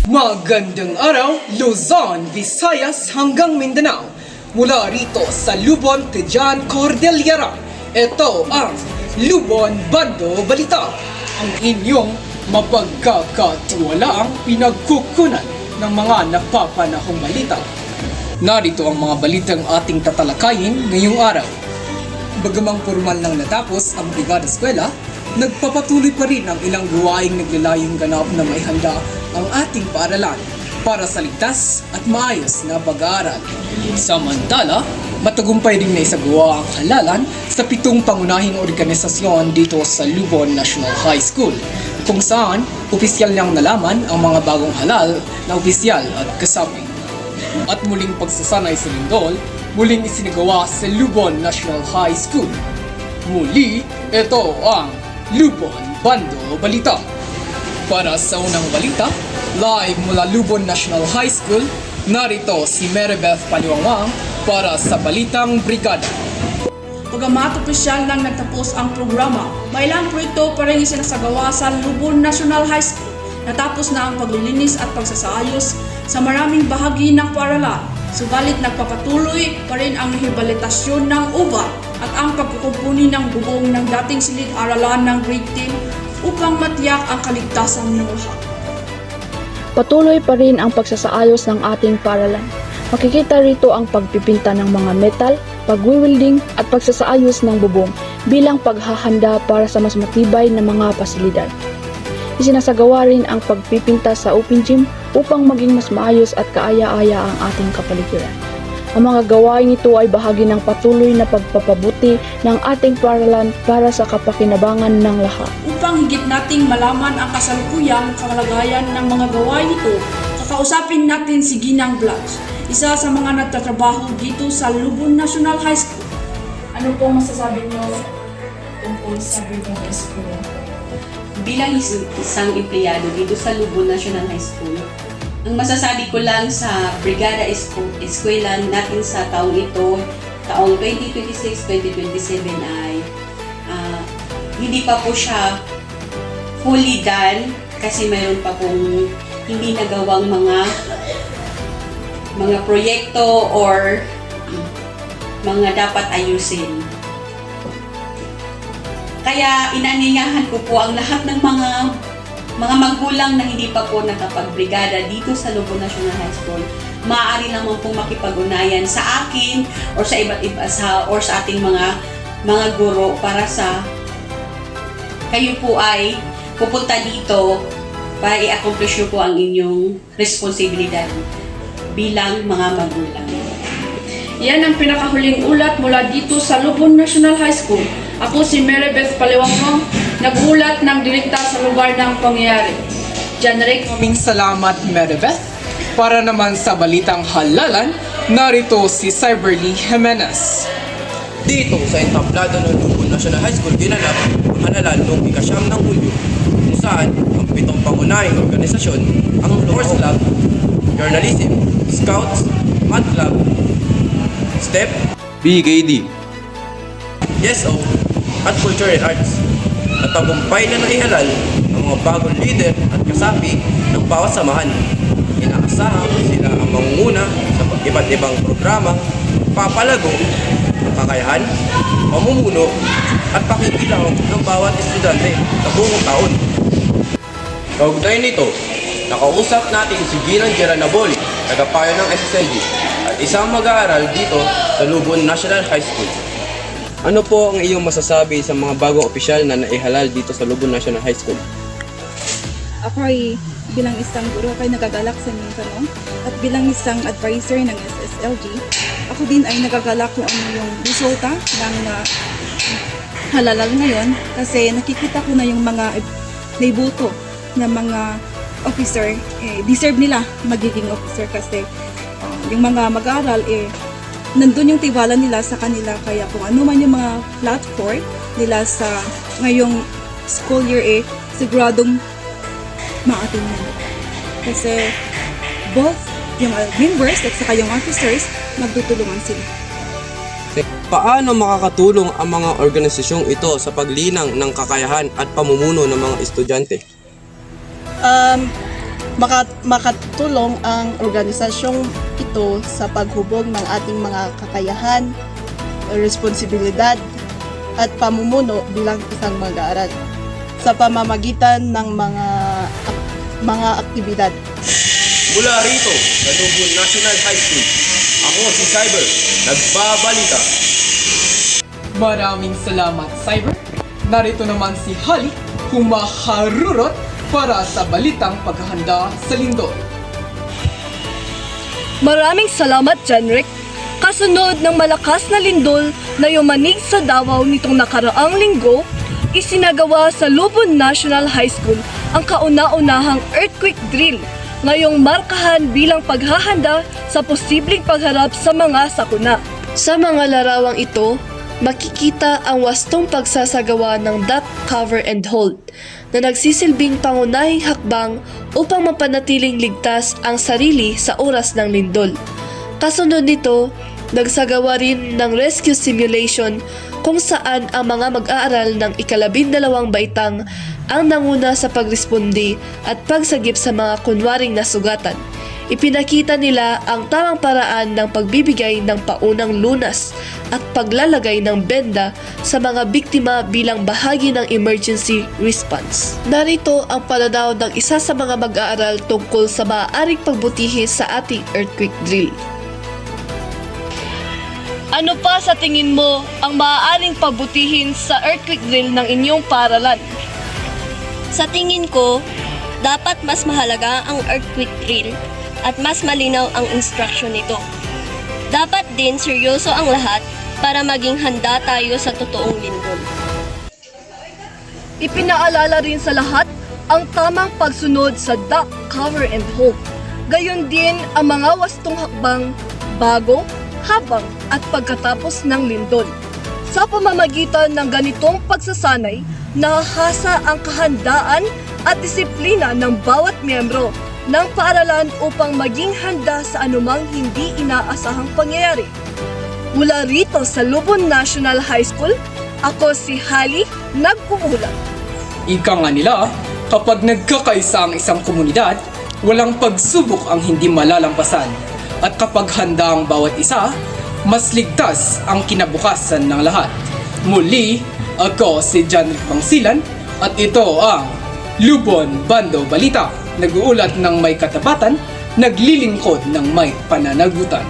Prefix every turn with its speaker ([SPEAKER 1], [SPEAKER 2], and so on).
[SPEAKER 1] Magandang araw, Luzon, Visayas hanggang Mindanao. Mula rito sa Lubon, Tijan, Cordillera. Ito ang Lubon Bando Balita. Ang inyong mapagkakatiwalaang pinagkukunan ng mga napapanahong balita. Narito ang mga balitang ating tatalakayin ngayong araw. Bagamang formal nang natapos ang Brigada Eskwela, nagpapatuloy pa rin ang ilang gawaing naglalayong ganap na may handa ang ating paaralan para sa ligtas at maayos na pag-aaral. Samantala, matagumpay rin na isagawa ang halalan sa 7 pangunahing organisasyon dito sa Lubon National High School, kung saan opisyal niyang nalaman ang mga bagong halal na opisyal at kasapi. At muling pagsasanay sa lindol, muling isinagawa sa Lubon National High School. Muli, ito ang Lubon Bando Balita. Para sa unang balita, live mula Lubon National High School, narito si Maribeth Paliwangwang para sa Balitang Brigada.
[SPEAKER 2] Bagamat opisyal lang nagtapos ang programa, may ilang proyekto pa rin isinasagawa sa Lubon National High School. Natapos na ang paglilinis at pagsasaayos sa maraming bahagi ng paaralan. Subalit nagpapatuloy pa rin ang rehabilitasyon ng ugat at ang pagkukumpuni ng bubong ng dating silid-aralan ng grade 10 upang matiyak ang kaligtasan ng lahat.
[SPEAKER 3] Patuloy pa rin ang pagsasaayos ng ating paaralan. Makikita rito ang pagpipinta ng mga metal, pagwiwelding at pagsasaayos ng bubong bilang paghahanda para sa mas matibay na mga pasilidad. Isinasagawa rin ang pagpipinta sa open gym upang maging mas maayos at kaaya-aya ang ating kapaligiran. Ang mga gawain ito ay bahagi ng patuloy na pagpapabuti ng ating paaralan para sa kapakinabangan ng lahat.
[SPEAKER 2] Upang higit nating malaman ang kasalukuyang kalagayan ng mga gawain ito, kakausapin natin si Ginang Blanch, isa sa mga nagtatrabaho dito sa Lubon National High School. Ano pong masasabi niyo tungkol sa Lubon High School?
[SPEAKER 4] Bilang isang empleyado dito sa Lubon National High School, ang masasabi ko lang sa Brigada Eskwela natin sa taong ito, taong 2026-2027 ay hindi pa po siya fully done kasi mayroon pa pong hindi nagawang mga proyekto or mga dapat ayusin. Kaya inaningahan ko po ang lahat ng mga magulang na hindi pa po nakapagbrigada dito sa Lubon National High School. Maaari naman pong makipag-unayan sa akin or sa iba't iba sa ating mga guro para sa kayo po ay pupunta dito para i-accomplish nyo po ang inyong responsibilidad bilang mga magulang.
[SPEAKER 2] Yan ang pinakahuling ulat mula dito sa Lubon National High School. Ako si Maribeth Paliwangwang, nag-ulat ng direkta sa lugar ng pangyayari. Janrick.
[SPEAKER 1] Maraming salamat, Maribeth. Para naman sa Balitang Halalan, narito si Cyberly Jimenez.
[SPEAKER 5] Dito sa entablado ng Lubon National High School, ginanap ang halalan noong ika-9 ng Hulyo, kung saan ang 7 pangunahing organisasyon, ang Horse Club, Journalism, Scouts, Math Club, STEP, BKD, YesO, at Culture and Arts, at tagumpay na naihalal ang mga bagong leader at kasapi ng bawat samahan. Inaasahan sila ang mangunguna sa iba't ibang programa, papalago ng kakayahan, pamumuno, at pakikilaw ng bawat estudyante sa buong taon. Kaugnay nito, nakausap natin si Ginang Geranaboli, tagapayo ng SSLG, at isang mag-aaral dito sa Lubon National High School. Ano po ang iyong masasabi sa mga bagong opisyal na naihalal dito sa Lubon National High School?
[SPEAKER 6] Ako ay bilang isang guro ay nagagalak sa Mindanao at bilang isang advisor ng SSLG, ako din ay nagagalak kung ano yung resulta ng halalan ngayon kasi nakikita ko na yung mga naibuto na mga officer, deserve nila magiging officer kasi yung mga mag-aaral nandun yung tiwala nila sa kanila kaya kung ano man yung mga platform nila sa ngayong school year siguradong maatin nila. Kasi both yung members at saka yung officers magtutulungan sila.
[SPEAKER 5] Paano makakatulong ang mga organisasyong ito sa paglinang ng kakayahan at pamumuno ng mga estudyante?
[SPEAKER 7] makatulong ang organisasyong ito sa paghubog ng ating mga kakayahan, responsibilidad at pamumuno bilang isang mag-aaral sa pamamagitan ng mga aktibidad.
[SPEAKER 5] Mula rito sa Lubon National High School, ako si Cyber, nagbabalita.
[SPEAKER 1] Maraming salamat, Cyber. Narito naman si Holly, humaharurot para sa balitang paghahanda sa lindol.
[SPEAKER 8] Maraming salamat, Jenrick. Kasunod ng malakas na lindol na yumanig sa Davao nitong nakaraang linggo, isinagawa sa Lubon National High School ang kauna-unahang earthquake drill, ngayong markahan bilang paghahanda sa posibleng pagharap sa mga sakuna.
[SPEAKER 9] Sa mga larawang ito, makikita ang wastong pagsasagawa ng duck cover and hold na nagsisilbing pangunahing hakbang upang mapanatiling ligtas ang sarili sa oras ng lindol. Kasunod nito, nagsagawa rin ng rescue simulation kung saan ang mga mag-aaral ng ika-12 baitang ang nanguna sa pagresponde at pagsagip sa mga kunwaring nasugatan. Ipinakita nila ang tamang paraan ng pagbibigay ng paunang lunas at paglalagay ng benda sa mga biktima bilang bahagi ng emergency response. Narito ang pananaw ng isa sa mga mag-aaral tungkol sa maaaring pagbutihin sa ating earthquake drill.
[SPEAKER 8] Ano pa sa tingin mo ang maaaring pagbutihin sa earthquake drill ng inyong paaralan?
[SPEAKER 10] Sa tingin ko, dapat mas mahalaga ang earthquake drill at mas malinaw ang instruction nito. Dapat din seryoso ang lahat para maging handa tayo sa totoong lindol.
[SPEAKER 8] Ipinaalala rin sa lahat ang tamang pagsunod sa duck cover and hold. Gayon din ang mga wastong hakbang bago, habang at pagkatapos ng lindol. Sa pamamagitan ng ganitong pagsasanay, nahasa ang kahandaan at disiplina ng bawat miyembro ng paaralan upang maging handa sa anumang hindi inaasahang pangyayari. Mula rito sa Lubon National High School, ako si Hali, nag-uulat.
[SPEAKER 1] Ika nga nila, kapag nagkakaisa ang isang komunidad, walang pagsubok ang hindi malalampasan. At kapag handa ang bawat isa, mas ligtas ang kinabukasan ng lahat. Muli, ako si Janrick Bangsilan at ito ang Lubon Bando Balita. Nag-uulat ng may katapatan, naglilingkod ng may pananagutan.